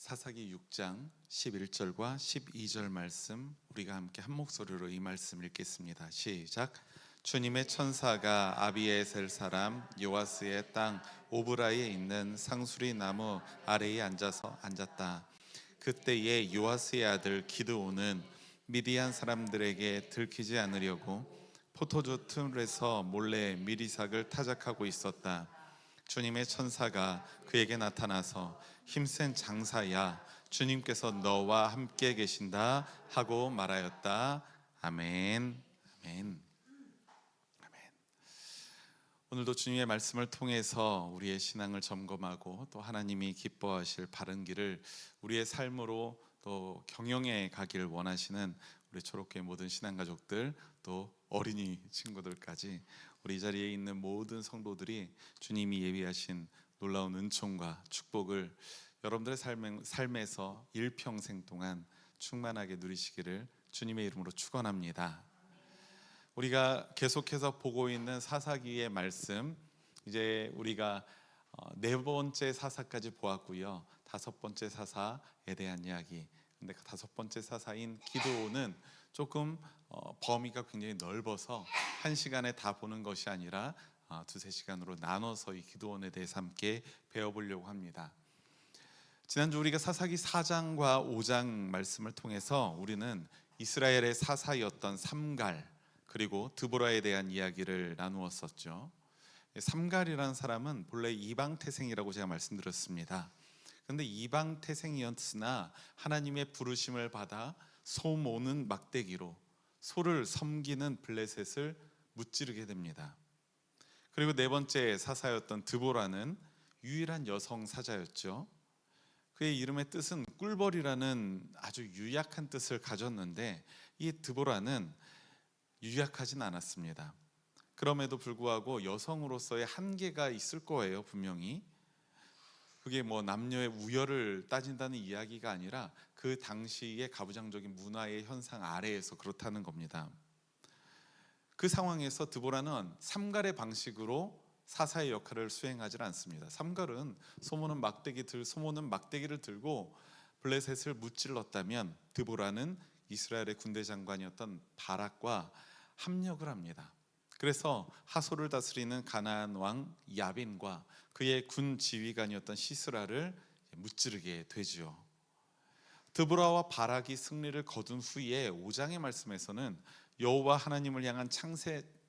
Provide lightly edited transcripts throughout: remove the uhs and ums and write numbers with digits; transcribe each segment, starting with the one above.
사사기 6장 11절과 12절 말씀, 우리가 함께 한 목소리로 이 말씀 읽겠습니다. 시작. 주님의 천사가 아비에셀 사람 요아스의 땅 오브라에 있는 상수리 나무 아래에 앉았다. 그때에 요아스의 아들 기드온은 미디안 사람들에게 들키지 않으려고 포도주 틈에서 몰래 미리삭을 타작하고 있었다. 주님의 천사가 그에게 나타나서 힘센 장사야, 주님께서 너와 함께 계신다 하고 말하였다. 아멘. 아멘. 아멘. 오늘도 주님의 말씀을 통해서 우리의 신앙을 점검하고 또 하나님이 기뻐하실 바른 길을 우리의 삶으로 또 경영해 가길 원하시는 우리 초록교회 모든 신앙가족들, 또 어린이 친구들까지 우리 이 자리에 있는 모든 성도들이 주님이 예비하신 놀라운 은총과 축복을 여러분들의 삶에서 일평생 동안 충만하게 누리시기를 주님의 이름으로 축원합니다. 우리가 계속해서 보고 있는 사사기의 말씀, 이제 우리가 네 번째 사사까지 보았고요. 다섯 번째 사사에 대한 이야기. 근데 그 다섯 번째 사사인 기드온은 조금 범위가 굉장히 넓어서 한 시간에 다 보는 것이 아니라 두세 시간으로 나눠서 이 기드온에 대해서 함께 배워보려고 합니다. 지난주 우리가 사사기 4장과 5장 말씀을 통해서 우리는 이스라엘의 사사였던 삼갈 그리고 드보라에 대한 이야기를 나누었었죠. 삼갈이라는 사람은 본래 이방 태생이라고 제가 말씀드렸습니다. 그런데 이방 태생이었으나 하나님의 부르심을 받아 소 모는 막대기로 소를 섬기는 블레셋을 무찌르게 됩니다. 그리고 네 번째 사사였던 드보라는 유일한 여성 사자였죠. 그의 이름의 뜻은 꿀벌이라는 아주 유약한 뜻을 가졌는데 이 드보라는 유약하진 않았습니다. 그럼에도 불구하고 여성으로서의 한계가 있을 거예요, 분명히. 그게 뭐 남녀의 우열을 따진다는 이야기가 아니라 그 당시의 가부장적인 문화의 현상 아래에서 그렇다는 겁니다. 그 상황에서 드보라는 삼갈의 방식으로 사사의 역할을 수행하지 않습니다. 삼갈은 소모는 막대기를 들고 블레셋을 무찔렀다면, 드보라는 이스라엘의 군대 장관이었던 바락과 합력을 합니다. 그래서 하솔을 다스리는 가나안 왕 야빈과 그의 군 지휘관이었던 시스라를 무찌르게 되지요. 드보라와 바락이 승리를 거둔 후에 5장의 말씀에서는 여호와 하나님을 향한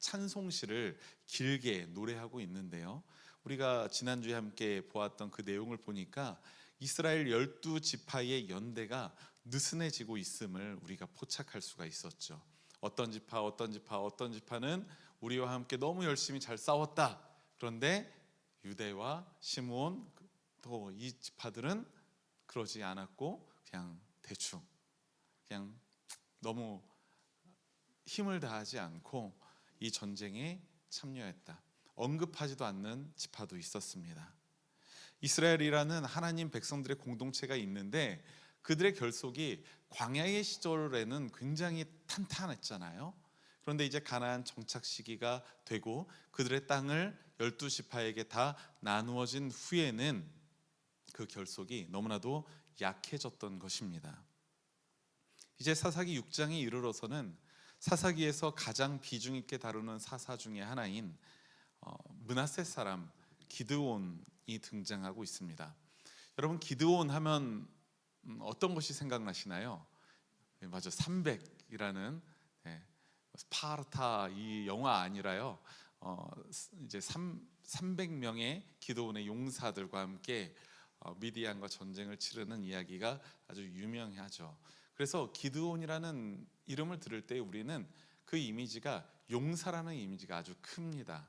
찬송시를 길게 노래하고 있는데요, 우리가 지난주에 함께 보았던 그 내용을 보니까 이스라엘 12지파의 연대가 느슨해지고 있음을 우리가 포착할 수가 있었죠. 어떤 지파는 우리와 함께 너무 열심히 잘 싸웠다. 그런데 유대와 시므온 또 이 지파들은 그러지 않았고 그냥 대충, 그냥 너무 힘을 다하지 않고 이 전쟁에 참여했다. 언급하지도 않는 지파도 있었습니다. 이스라엘이라는 하나님 백성들의 공동체가 있는데 그들의 결속이 광야의 시절에는 굉장히 탄탄했잖아요. 그런데 이제 가나안 정착 시기가 되고 그들의 땅을 12지파에게 다 나누어진 후에는 그 결속이 너무나도 약해졌던 것입니다. 이제 사사기 6장에 이르러서는 사사기에서 가장 비중 있게 다루는 사사 중에 하나인 므낫세 사람 기드온이 등장하고 있습니다. 여러분, 기드온 하면 어떤 것이 생각나시나요? 맞아, 300이라는 스파르타 이 영화 아니라요. 이제 300명의 기드온의 용사들과 함께 미디안과 전쟁을 치르는 이야기가 아주 유명하죠. 그래서 기드온이라는 이름을 들을 때 우리는 그 이미지가 용사라는 이미지가 아주 큽니다.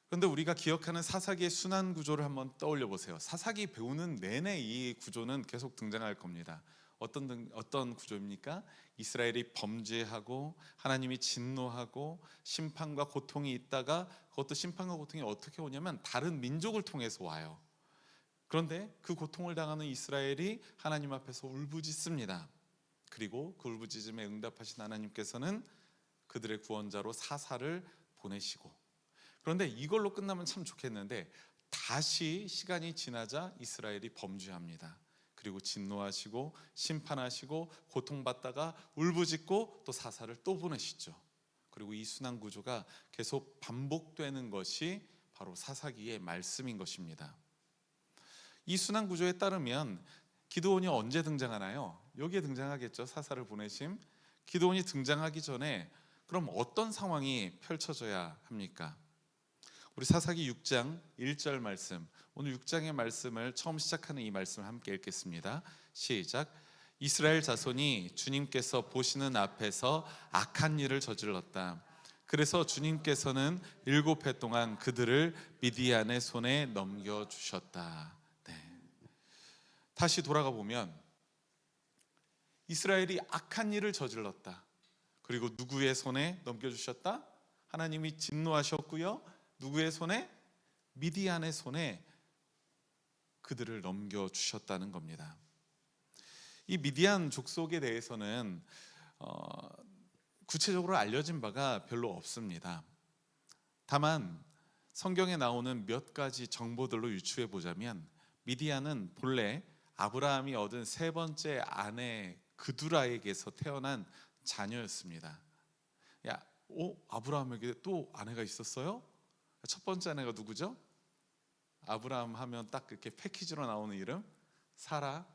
그런데 우리가 기억하는 사사기의 순환 구조를 한번 떠올려 보세요. 사사기 배우는 내내 이 구조는 계속 등장할 겁니다. 어떤 구조입니까? 이스라엘이 범죄하고 하나님이 진노하고 심판과 고통이 있다가, 그것도 심판과 고통이 어떻게 오냐면 다른 민족을 통해서 와요. 그런데 그 고통을 당하는 이스라엘이 하나님 앞에서 울부짖습니다. 그리고 그 울부짖음에 응답하신 하나님께서는 그들의 구원자로 사사를 보내시고, 그런데 이걸로 끝나면 참 좋겠는데 다시 시간이 지나자 이스라엘이 범죄합니다. 그리고 진노하시고 심판하시고 고통받다가 울부짖고 또 사사를 또 보내시죠. 그리고 이 순환 구조가 계속 반복되는 것이 바로 사사기의 말씀인 것입니다. 이 순환 구조에 따르면 기드온이 언제 등장하나요? 여기에 등장하겠죠. 사사를 보내심. 기드온이 등장하기 전에 그럼 어떤 상황이 펼쳐져야 합니까? 우리 사사기 6장 1절 말씀, 오늘 6장의 말씀을 처음 시작하는 이 말씀을 함께 읽겠습니다. 시작. 이스라엘 자손이 주님께서 보시는 앞에서 악한 일을 저질렀다. 그래서 주님께서는 7해 동안 그들을 미디안의 손에 넘겨주셨다. 네. 다시 돌아가 보면 이스라엘이 악한 일을 저질렀다. 그리고 누구의 손에 넘겨주셨다? 하나님이 진노하셨고요. 누구의 손에? 미디안의 손에 그들을 넘겨주셨다는 겁니다. 이 미디안 족속에 대해서는 구체적으로 알려진 바가 별로 없습니다. 다만 성경에 나오는 몇 가지 정보들로 유추해 보자면 미디안은 본래 아브라함이 얻은 세 번째 아내 그두라에게서 태어난 자녀였습니다. 아브라함에게 또 아내가 있었어요? 첫 번째 아내가 누구죠? 아브라함 하면 딱 이렇게 패키지로 나오는 이름 사라.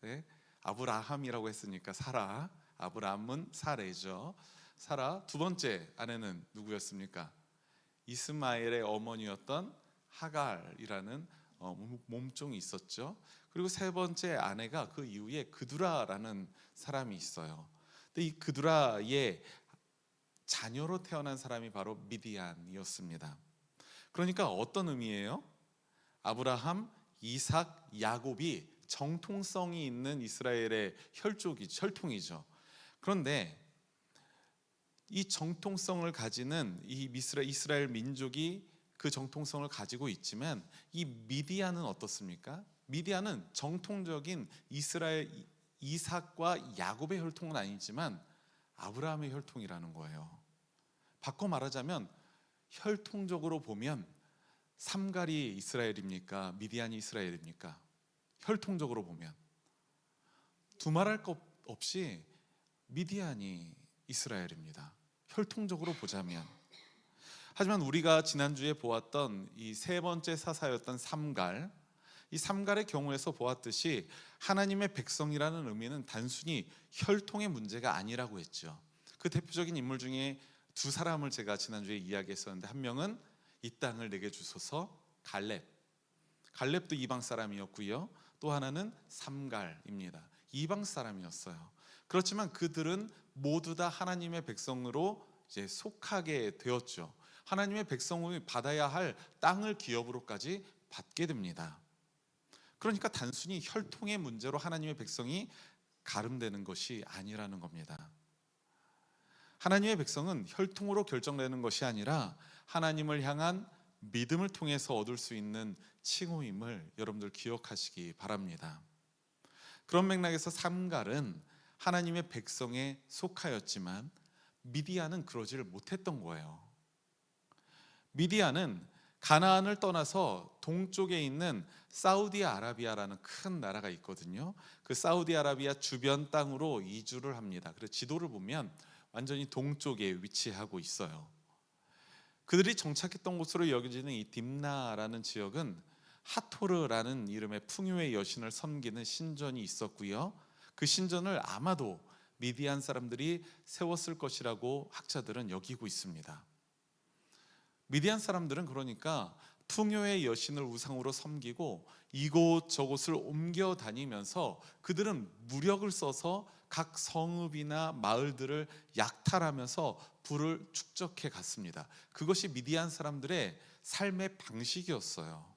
네. 아브라함이라고 했으니까 사라. 아브라함은 사레죠. 사라. 두 번째 아내는 누구였습니까? 이스마엘의 어머니였던 하갈이라는 몸종이 있었죠. 그리고 세 번째 아내가 그 이후에 그두라라는 사람이 있어요. 근데 이 그두라의 자녀로 태어난 사람이 바로 미디안이었습니다. 그러니까 어떤 의미예요? 아브라함, 이삭, 야곱이 정통성이 있는 이스라엘의 혈통이죠. 그런데 이 정통성을 가지는 이 이스라엘 민족이 그 정통성을 가지고 있지만 이 미디안은 어떻습니까? 미디안은 정통적인 이스라엘 이삭과 야곱의 혈통은 아니지만 아브라함의 혈통이라는 거예요. 바꿔 말하자면 혈통적으로 보면 삼갈이 이스라엘입니까? 미디안이 이스라엘입니까? 혈통적으로 보면 두말할 것 없이 미디안이 이스라엘입니다. 혈통적으로 보자면. 하지만 우리가 지난주에 보았던 이 세 번째 사사였던 삼갈, 이 삼갈의 경우에서 보았듯이 하나님의 백성이라는 의미는 단순히 혈통의 문제가 아니라고 했죠. 그 대표적인 인물 중에 두 사람을 제가 지난주에 이야기했었는데, 한 명은 이 땅을 내게 주소서 갈렙도 이방 사람이었고요. 또 하나는 삼갈입니다. 이방 사람이었어요. 그렇지만 그들은 모두 다 하나님의 백성으로 이제 속하게 되었죠. 하나님의 백성이 받아야 할 땅을 기업으로까지 받게 됩니다. 그러니까 단순히 혈통의 문제로 하나님의 백성이 가름되는 것이 아니라는 겁니다. 하나님의 백성은 혈통으로 결정되는 것이 아니라 하나님을 향한 믿음을 통해서 얻을 수 있는 칭호임을 여러분들 기억하시기 바랍니다. 그런 맥락에서 삼갈은 하나님의 백성에 속하였지만 미디안은 그러지를 못했던 거예요. 미디안은 가나안을 떠나서 동쪽에 있는 사우디아라비아라는 큰 나라가 있거든요. 그 사우디아라비아 주변 땅으로 이주를 합니다. 그래서 지도를 보면 완전히 동쪽에 위치하고 있어요. 그들이 정착했던 곳으로 여겨지는 이 딥나라는 지역은 하토르라는 이름의 풍요의 여신을 섬기는 신전이 있었고요. 그 신전을 아마도 미디안 사람들이 세웠을 것이라고 학자들은 여기고 있습니다. 미디안 사람들은 그러니까 풍요의 여신을 우상으로 섬기고 이곳저곳을 옮겨 다니면서 그들은 무력을 써서 각 성읍이나 마을들을 약탈하면서 부를 축적해 갔습니다. 그것이 미디안 사람들의 삶의 방식이었어요.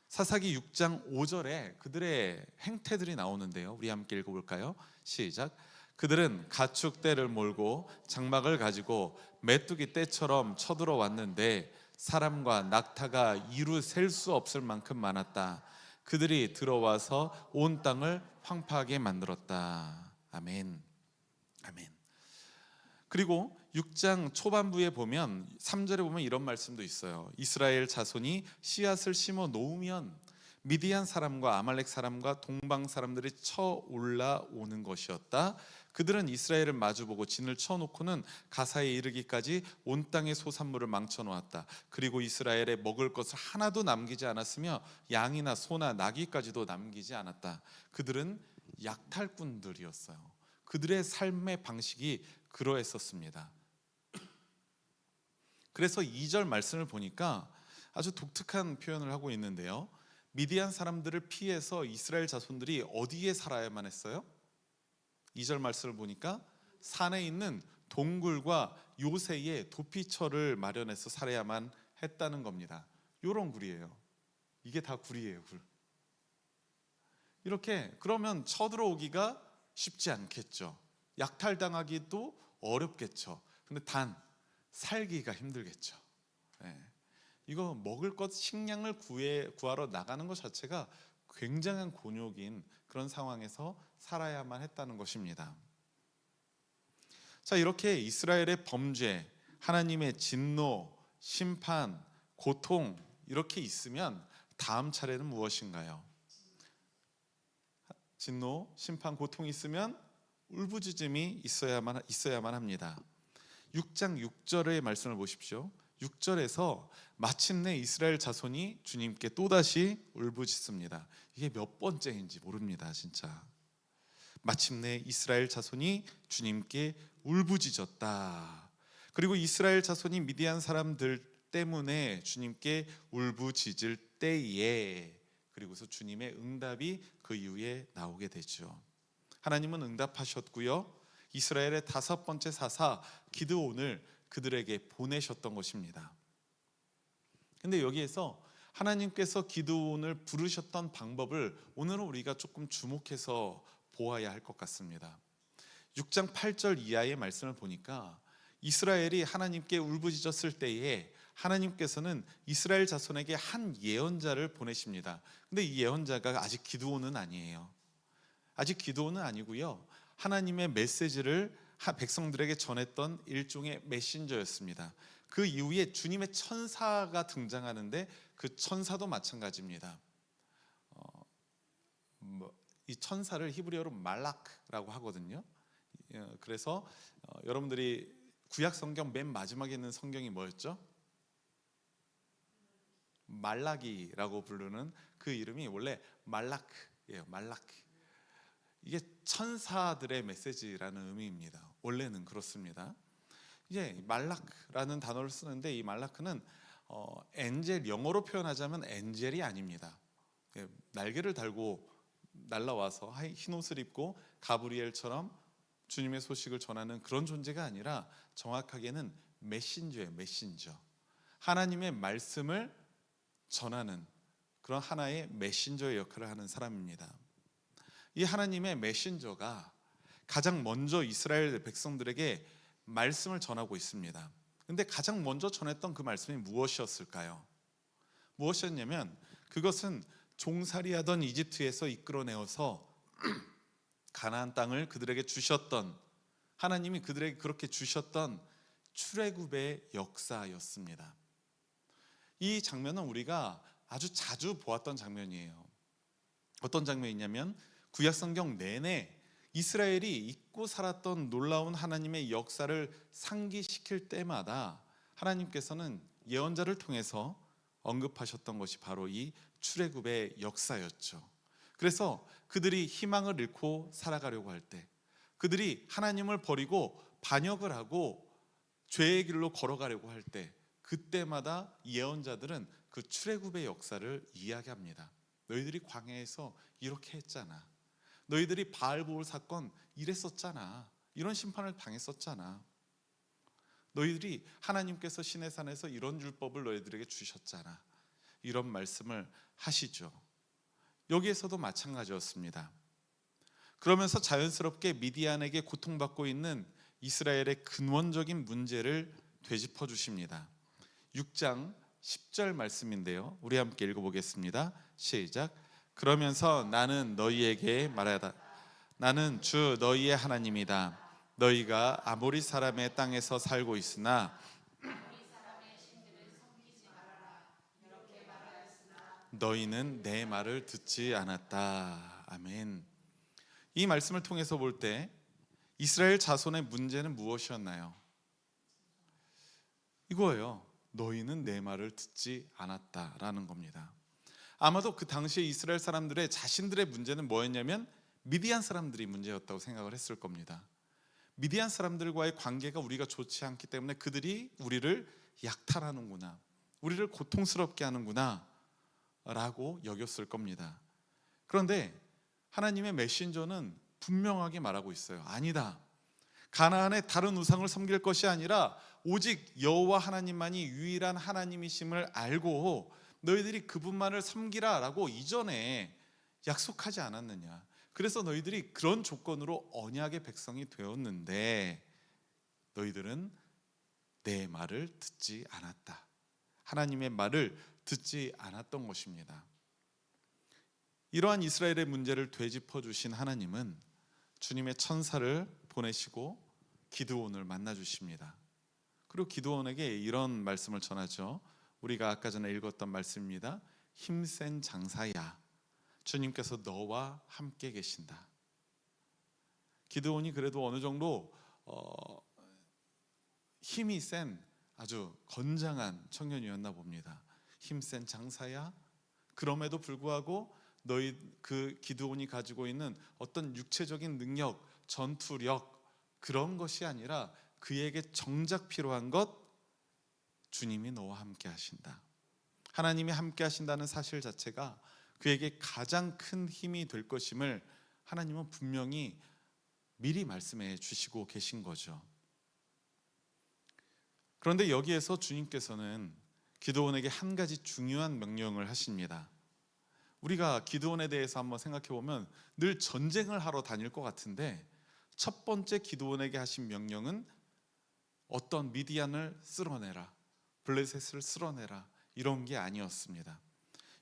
사사기 6장 5절에 그들의 행태들이 나오는데요. 우리 함께 읽어볼까요? 시작. 그들은 가축대를 몰고 장막을 가지고 메뚜기 떼처럼 쳐들어 왔는데 사람과 낙타가 이루 셀 수 없을 만큼 많았다. 그들이 들어와서 온 땅을 황폐하게 만들었다. 아멘. 아멘. 그리고 6장 초반부에 보면 3절에 보면 이런 말씀도 있어요. 이스라엘 자손이 씨앗을 심어 놓으면 미디안 사람과 아말렉 사람과 동방 사람들이 쳐 올라오는 것이었다. 그들은 이스라엘을 마주보고 진을 쳐놓고는 가사에 이르기까지 온 땅의 소산물을 망쳐놓았다. 그리고 이스라엘에 먹을 것을 하나도 남기지 않았으며 양이나 소나 나귀까지도 남기지 않았다. 그들은 약탈꾼들이었어요. 그들의 삶의 방식이 그러했었습니다. 그래서 2절 말씀을 보니까 아주 독특한 표현을 하고 있는데요. 미디안 사람들을 피해서 이스라엘 자손들이 어디에 살아야만 했어요? 2절 말씀을 보니까 산에 있는 동굴과 요새에 도피처를 마련해서 살아야만 했다는 겁니다. 요런 굴이에요. 이게 다 굴이에요, 굴. 이렇게 그러면 쳐들어오기가 쉽지 않겠죠. 약탈당하기도 어렵겠죠. 근데 단 살기가 힘들겠죠. 네. 이거 먹을 것 식량을 구하러 나가는 것 자체가 굉장한 곤욕인 그런 상황에서 살아야만 했다는 것입니다. 자, 이렇게 이스라엘의 범죄, 하나님의 진노, 심판, 고통 이렇게 있으면 다음 차례는 무엇인가요? 진노, 심판, 고통이 있으면 울부짖음이 있어야만 합니다. 6장 6절의 말씀을 보십시오. 6절에서 마침내 이스라엘 자손이 주님께 또다시 울부짖습니다. 이게 몇 번째인지 모릅니다, 진짜. 마침내 이스라엘 자손이 주님께 울부짖었다. 그리고 이스라엘 자손이 미디안 사람들 때문에 주님께 울부짖을 때에 그리고서 주님의 응답이 그 이후에 나오게 되죠. 하나님은 응답하셨고요. 이스라엘의 5번째 사사 기드온을 그들에게 보내셨던 것입니다. 근데 여기에서 하나님께서 기드온을 부르셨던 방법을 오늘은 우리가 조금 주목해서 보아야 할 것 같습니다. 6장 8절 이하의 말씀을 보니까 이스라엘이 하나님께 울부짖었을 때에 하나님께서는 이스라엘 자손에게 한 예언자를 보내십니다. 근데 이 예언자가 아직 기드온은 아니에요. 아직 기드온은 아니고요. 하나님의 메시지를 백성들에게 전했던 일종의 메신저였습니다. 그 이후에 주님의 천사가 등장하는데 그 천사도 마찬가지입니다. 이 천사를 히브리어로 말라크라고 하거든요. 그래서 여러분들이 구약 성경 맨 마지막에 있는 성경이 뭐였죠? 말라기라고 부르는 그 이름이 원래 말라크예요. 말라크. 이게 천사들의 메시지라는 의미입니다. 원래는 그렇습니다. 이제 말라크라는 단어를 쓰는데 이 말라크는 엔젤, 영어로 표현하자면 엔젤이 아닙니다. 날개를 달고 날라와서 흰 옷을 입고 가브리엘처럼 주님의 소식을 전하는 그런 존재가 아니라 정확하게는 메신저예요. 메신저. 하나님의 말씀을 전하는 그런 하나의 메신저의 역할을 하는 사람입니다. 이 하나님의 메신저가 가장 먼저 이스라엘 백성들에게 말씀을 전하고 있습니다. 근데 가장 먼저 전했던 그 말씀이 무엇이었을까요? 무엇이었냐면 그것은 종살이하던 이집트에서 이끌어내어서 가나안 땅을 그들에게 주셨던, 하나님이 그들에게 그렇게 주셨던 출애굽의 역사였습니다. 이 장면은 우리가 아주 자주 보았던 장면이에요. 어떤 장면이냐면 구약성경 내내 이스라엘이 잊고 살았던 놀라운 하나님의 역사를 상기시킬 때마다 하나님께서는 예언자를 통해서 언급하셨던 것이 바로 이 출애굽의 역사였죠. 그래서 그들이 희망을 잃고 살아가려고 할 때, 그들이 하나님을 버리고 반역을 하고 죄의 길로 걸어가려고 할 때, 그때마다 예언자들은 그 출애굽의 역사를 이야기합니다. 너희들이 광야에서 이렇게 했잖아. 너희들이 바알보올 사건 이랬었잖아. 이런 심판을 당했었잖아. 너희들이 하나님께서 시내산에서 이런 율법을 너희들에게 주셨잖아. 이런 말씀을 하시죠. 여기에서도 마찬가지였습니다. 그러면서 자연스럽게 미디안에게 고통받고 있는 이스라엘의 근원적인 문제를 되짚어 주십니다. 6장 10절 말씀인데요. 우리 함께 읽어보겠습니다. 시작. 그러면서 나는 너희에게 말하다. 나는 주 너희의 하나님이다. 너희가 아모리 사람의 땅에서 살고 있으나 너희는 내 말을 듣지 않았다. 아멘. 이 말씀을 통해서 볼 때 이스라엘 자손의 문제는 무엇이었나요? 이거예요. 너희는 내 말을 듣지 않았다라는 겁니다. 아마도 그 당시에 이스라엘 사람들의 자신들의 문제는 뭐였냐면 미디안 사람들이 문제였다고 생각을 했을 겁니다. 미디안 사람들과의 관계가 우리가 좋지 않기 때문에 그들이 우리를 약탈하는구나, 우리를 고통스럽게 하는구나 라고 여겼을 겁니다. 그런데 하나님의 메신저는 분명하게 말하고 있어요. 아니다. 가나안의 다른 우상을 섬길 것이 아니라 오직 여호와 하나님만이 유일한 하나님이심을 알고 너희들이 그분만을 섬기라 라고 이전에 약속하지 않았느냐. 그래서 너희들이 그런 조건으로 언약의 백성이 되었는데 너희들은 내 말을 듣지 않았다. 하나님의 말을 듣지 않았던 것입니다. 이러한 이스라엘의 문제를 되짚어 주신 하나님은 주님의 천사를 보내시고 기드온을 만나 주십니다. 그리고 기드온에게 이런 말씀을 전하죠. 우리가 아까 전에 읽었던 말씀입니다. 힘센 장사야, 주님께서 너와 함께 계신다. 기드온이 그래도 어느 정도 힘이 센 아주 건장한 청년이었나 봅니다. 힘센 장사야. 그럼에도 불구하고 너희 그 기드온이 가지고 있는 어떤 육체적인 능력, 전투력 그런 것이 아니라 그에게 정작 필요한 것, 주님이 너와 함께 하신다. 하나님이 함께 하신다는 사실 자체가 그에게 가장 큰 힘이 될 것임을 하나님은 분명히 미리 말씀해 주시고 계신 거죠. 그런데 여기에서 주님께서는 기드온에게 한 가지 중요한 명령을 하십니다. 우리가 기드온에 대해서 한번 생각해 보면 늘 전쟁을 하러 다닐 것 같은데 첫 번째 기드온에게 하신 명령은 어떤 미디안을 쓸어내라, 블레셋을 쓸어내라 이런 게 아니었습니다.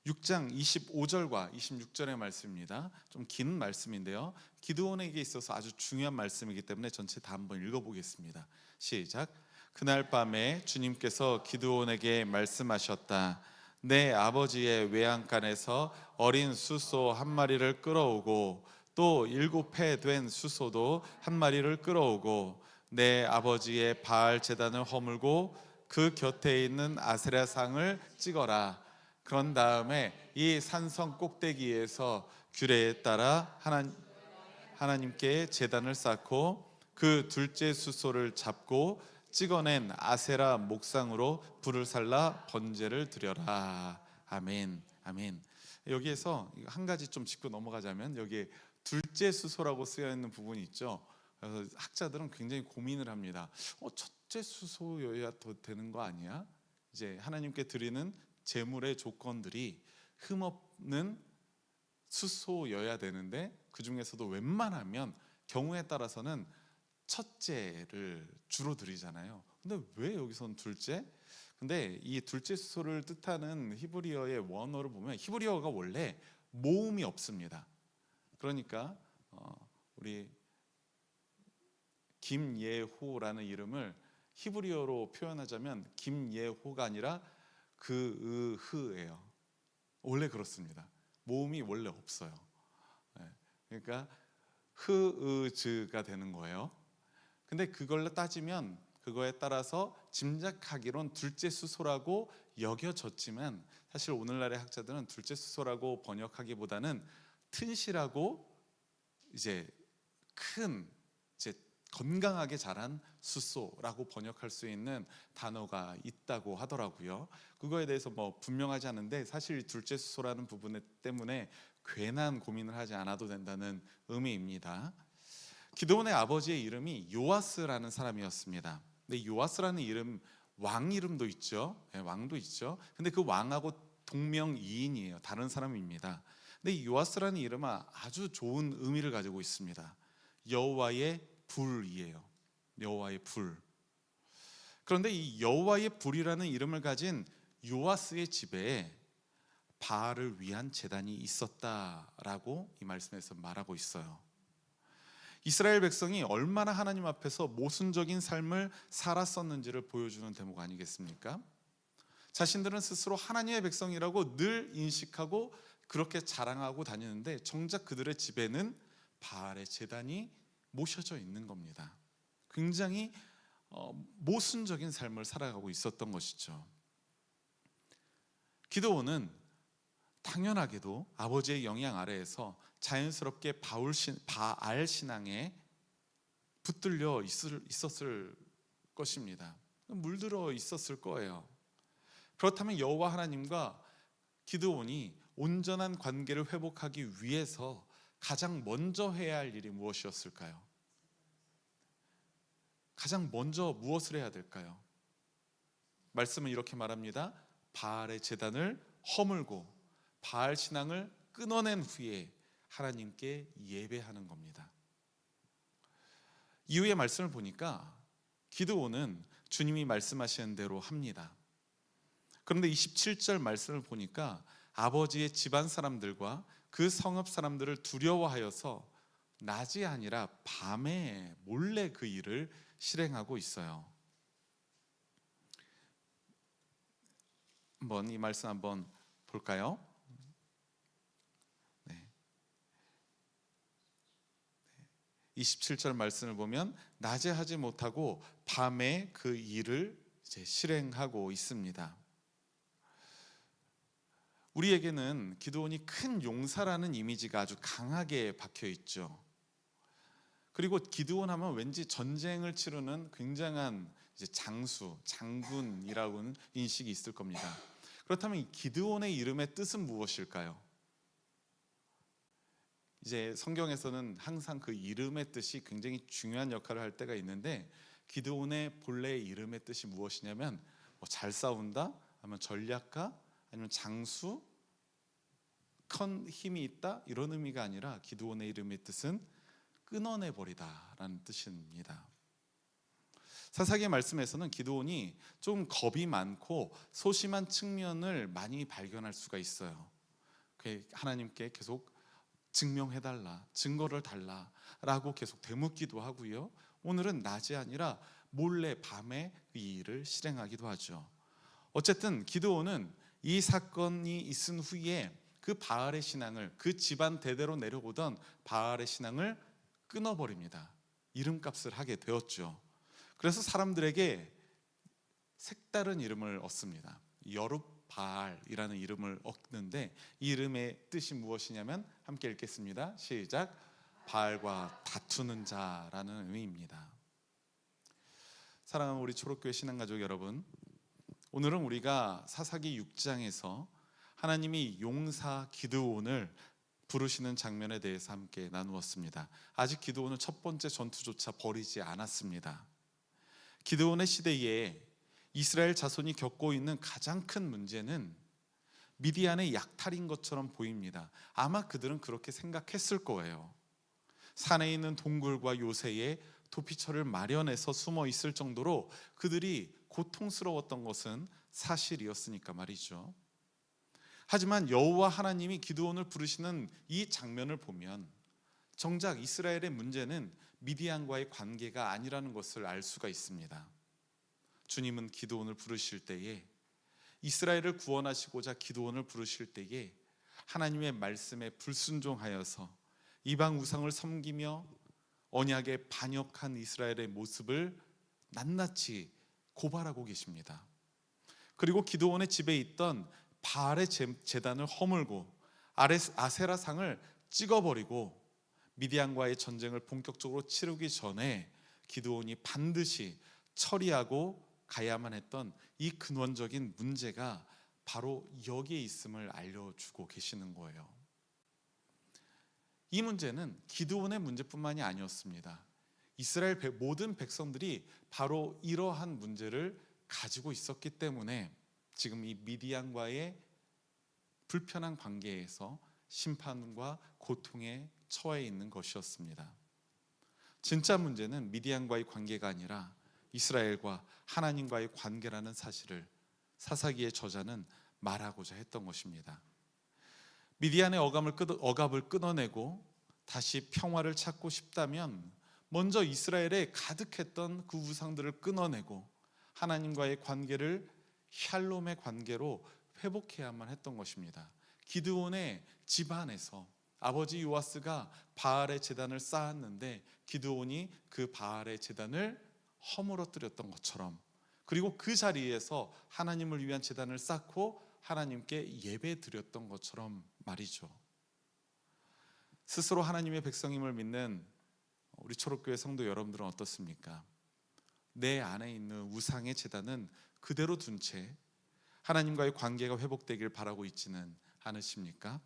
6장 25절과 26절의 말씀입니다. 좀 긴 말씀인데요, 기드온에게 있어서 아주 중요한 말씀이기 때문에 전체 다 한번 읽어보겠습니다. 시작. 그날 밤에 주님께서 기드온에게 말씀하셨다. 내 아버지의 외양간에서 어린 숫소 한 마리를 끌어오고 또 7해 된 숫소도 한 마리를 끌어오고 내 아버지의 바알 제단을 허물고 그 곁에 있는 아세라 상을 찍어라. 그런 다음에 이 산성 꼭대기에서 규례에 따라 하나님께 제단을 쌓고 그 둘째 숫소를 잡고 찍어낸 아세라 목상으로 불을 살라 번제를 드려라. 아멘. 아멘. 여기에서 한 가지 좀 짚고 넘어가자면 여기에 둘째 수소라고 쓰여 있는 부분이 있죠. 그래서 학자들은 굉장히 고민을 합니다. 첫째 수소여야 더 되는 거 아니야? 이제 하나님께 드리는 제물의 조건들이 흠없는 수소여야 되는데 그 중에서도 웬만하면 경우에 따라서는 첫째를 주로 드리잖아요. 근데 왜 여기서는 둘째? 근데 이 둘째 수소를 뜻하는 히브리어의 원어를 보면 히브리어가 원래 모음이 없습니다. 그러니까 우리 김예호라는 이름을 히브리어로 표현하자면 김예호가 아니라 그으흐예요. 원래 그렇습니다. 모음이 원래 없어요. 그러니까 흐으즈가 되는 거예요. 근데 그걸로 따지면 그거에 따라서 짐작하기론 둘째 수소라고 여겨졌지만 사실 오늘날의 학자들은 둘째 수소라고 번역하기보다는 튼실하고 이제 큰 이제 건강하게 자란 수소라고 번역할 수 있는 단어가 있다고 하더라고요. 그거에 대해서 뭐 분명하지 않은데 사실 둘째 수소라는 부분 때문에 괜한 고민을 하지 않아도 된다는 의미입니다. 기드온의 아버지의 이름이 요아스라는 사람이었습니다. 근데 요아스라는 이름 왕 이름도 있죠. 왕도 있죠. 근데 그 왕하고 동명이인이에요. 다른 사람입니다. 근데 이 요아스라는 이름은 아주 좋은 의미를 가지고 있습니다. 여호와의 불이에요. 여호와의 불. 그런데 이 여호와의 불이라는 이름을 가진 요아스의 집에 바알을 위한 제단이 있었다라고 이 말씀에서 말하고 있어요. 이스라엘 백성이 얼마나 하나님 앞에서 모순적인 삶을 살았었는지를 보여주는 대목 아니겠습니까? 자신들은 스스로 하나님의 백성이라고 늘 인식하고 그렇게 자랑하고 다니는데 정작 그들의 집에는 바알의 제단이 모셔져 있는 겁니다. 굉장히 모순적인 삶을 살아가고 있었던 것이죠. 기드온은 당연하게도 아버지의 영향 아래에서 자연스럽게 바알 신앙에 붙들려 있었을 것입니다. 물들어 있었을 거예요. 그렇다면 여호와 하나님과 기드온이 온전한 관계를 회복하기 위해서 가장 먼저 해야 할 일이 무엇이었을까요? 가장 먼저 무엇을 해야 될까요? 말씀은 이렇게 말합니다. 바알의 제단을 허물고 바알 신앙을 끊어낸 후에 하나님께 예배하는 겁니다. 이후의 말씀을 보니까 기드온은 주님이 말씀하시는 대로 합니다. 그런데 27절 말씀을 보니까 아버지의 집안 사람들과 그 성읍 사람들을 두려워하여서 낮이 아니라 밤에 몰래 그 일을 실행하고 있어요. 한번 이 말씀 한번 볼까요? 27절 말씀을 보면 낮에 하지 못하고 밤에 그 일을 이제 실행하고 있습니다. 우리에게는 기드온이 큰 용사라는 이미지가 아주 강하게 박혀 있죠. 그리고 기드온 하면 왠지 전쟁을 치르는 굉장한 이제 장수, 장군이라고는 인식이 있을 겁니다. 그렇다면 이 기드온의 이름의 뜻은 무엇일까요? 이제 성경에서는 항상 그 이름의 뜻이 굉장히 중요한 역할을 할 때가 있는데 기드온의 본래 이름의 뜻이 무엇이냐면 잘 싸운다, 아니면 전략가, 아니면 장수, 큰 힘이 있다 이런 의미가 아니라 기드온의 이름의 뜻은 끊어내버리다라는 뜻입니다. 사사기의 말씀에서는 기드온이 좀 겁이 많고 소심한 측면을 많이 발견할 수가 있어요. 하나님께 계속 증명해달라, 증거를 달라라고 계속 되묻기도 하고요. 오늘은 낮이 아니라 몰래 밤에 이 일을 실행하기도 하죠. 어쨌든 기드온은 이 사건이 있은 후에 그 바알의 신앙을, 그 집안 대대로 내려오던 바알의 신앙을 끊어버립니다. 이름값을 하게 되었죠. 그래서 사람들에게 색다른 이름을 얻습니다. 여룹바알이라는 이름을 얻는데 이 이름의 뜻이 무엇이냐면 함께 읽겠습니다. 시작. 바알과 다투는 자라는 의미입니다. 사랑하는 우리 초록교회 신앙가족 여러분, 오늘은 우리가 사사기 6장에서 하나님이 용사 기드온을 부르시는 장면에 대해서 함께 나누었습니다. 아직 기드온은 첫 번째 전투조차 벌이지 않았습니다. 기드온의 시대에 이스라엘 자손이 겪고 있는 가장 큰 문제는 미디안의 약탈인 것처럼 보입니다. 아마 그들은 그렇게 생각했을 거예요. 산에 있는 동굴과 요새에 도피처를 마련해서 숨어 있을 정도로 그들이 고통스러웠던 것은 사실이었으니까 말이죠. 하지만 여호와 하나님이 기드온을 부르시는 이 장면을 보면 정작 이스라엘의 문제는 미디안과의 관계가 아니라는 것을 알 수가 있습니다. 주님은 기드온을 부르실 때에, 이스라엘을 구원하시고자 기드온을 부르실 때에 하나님의 말씀에 불순종하여서 이방 우상을 섬기며 언약에 반역한 이스라엘의 모습을 낱낱이 고발하고 계십니다. 그리고 기드온의 집에 있던 바알의 제단을 허물고 아세라상을 찍어버리고 미디안과의 전쟁을 본격적으로 치르기 전에 기드온이 반드시 처리하고 가야만 했던 이 근원적인 문제가 바로 여기에 있음을 알려주고 계시는 거예요. 이 문제는 기드온의 문제뿐만이 아니었습니다. 이스라엘 모든 백성들이 바로 이러한 문제를 가지고 있었기 때문에 지금 이 미디안과의 불편한 관계에서 심판과 고통에 처해 있는 것이었습니다. 진짜 문제는 미디안과의 관계가 아니라 이스라엘과 하나님과의 관계라는 사실을 사사기의 저자는 말하고자 했던 것입니다. 미디안의 억압을 끊어내고 다시 평화를 찾고 싶다면 먼저 이스라엘에 가득했던 그 우상들을 끊어내고 하나님과의 관계를 샬롬의 관계로 회복해야만 했던 것입니다. 기드온의 집안에서 아버지 요아스가 바알의 제단을 쌓았는데 기드온이 그 바알의 제단을 허물어뜨렸던 것처럼, 그리고 그 자리에서 하나님을 위한 제단을 쌓고 하나님께 예배 드렸던 것처럼 말이죠. 스스로 하나님의 백성임을 믿는 우리 초록교회 성도 여러분들은 어떻습니까? 내 안에 있는 우상의 제단은 그대로 둔 채 하나님과의 관계가 회복되길 바라고 있지는 않으십니까?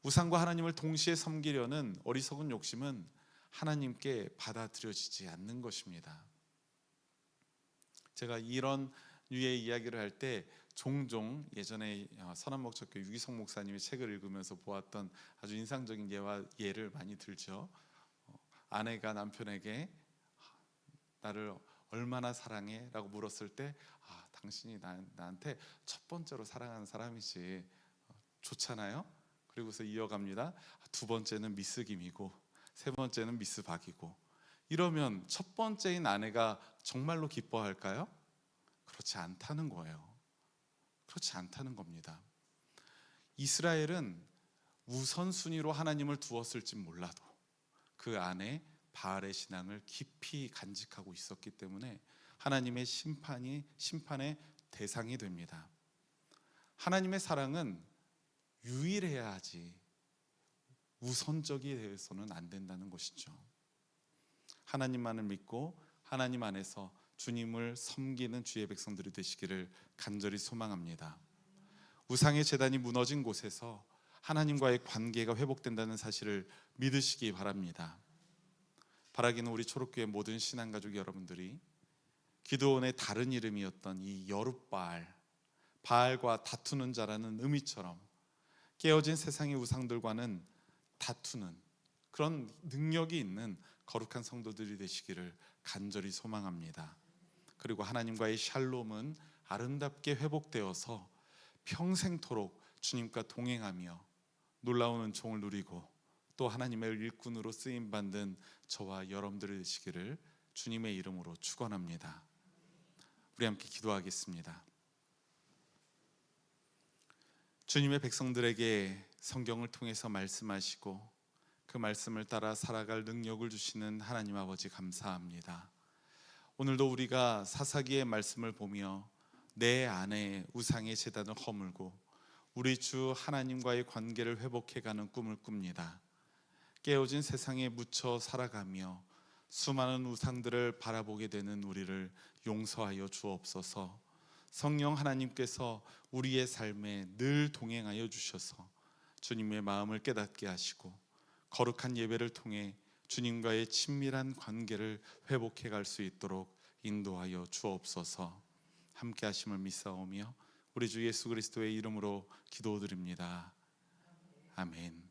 우상과 하나님을 동시에 섬기려는 어리석은 욕심은 하나님께 받아들여지지 않는 것입니다. 제가 이런 류의 이야기를 할 때 종종 예전에 선한목적교 유기성 목사님의 책을 읽으면서 보았던 아주 인상적인 예를 많이 들죠. 아내가 남편에게 나를 얼마나 사랑해? 라고 물었을 때 당신이 나한테 첫 번째로 사랑하는 사람이지. 좋잖아요. 그리고서 이어갑니다. 두 번째는 미스 김이고 세 번째는 미스 박이고. 이러면 첫 번째인 아내가 정말로 기뻐할까요? 그렇지 않다는 거예요. 그렇지 않다는 겁니다. 이스라엘은 우선순위로 하나님을 두었을지 몰라도 그 안에 바알의 신앙을 깊이 간직하고 있었기 때문에 하나님의 심판의 대상이 됩니다. 하나님의 사랑은 유일해야 하지 우선적이 되어서는 안 된다는 것이죠. 하나님만을 믿고 하나님 안에서 주님을 섬기는 주의 백성들이 되시기를 간절히 소망합니다. 우상의 제단이 무너진 곳에서 하나님과의 관계가 회복된다는 사실을 믿으시기 바랍니다. 바라기는 우리 초록교회 모든 신앙가족 여러분들이 기드온의 다른 이름이었던 이 여룻바알, 바알과 다투는 자라는 의미처럼 깨어진 세상의 우상들과는 다투는 그런 능력이 있는 거룩한 성도들이 되시기를 간절히 소망합니다. 그리고 하나님과의 샬롬은 아름답게 회복되어서 평생토록 주님과 동행하며 놀라운 은총을 누리고 또 하나님의 일꾼으로 쓰임받는 저와 여러분들이 되시기를 주님의 이름으로 축원합니다. 우리 함께 기도하겠습니다. 주님의 백성들에게 성경을 통해서 말씀하시고 그 말씀을 따라 살아갈 능력을 주시는 하나님 아버지 감사합니다. 오늘도 우리가 사사기의 말씀을 보며 내 안에 우상의 제단을 허물고 우리 주 하나님과의 관계를 회복해가는 꿈을 꿉니다. 깨어진 세상에 묻혀 살아가며 수많은 우상들을 바라보게 되는 우리를 용서하여 주옵소서. 성령 하나님께서 우리의 삶에 늘 동행하여 주셔서 주님의 마음을 깨닫게 하시고 거룩한 예배를 통해 주님과의 친밀한 관계를 회복해 갈 수 있도록 인도하여 주옵소서. 함께 하심을 믿사오며 우리 주 예수 그리스도의 이름으로 기도드립니다. 아멘.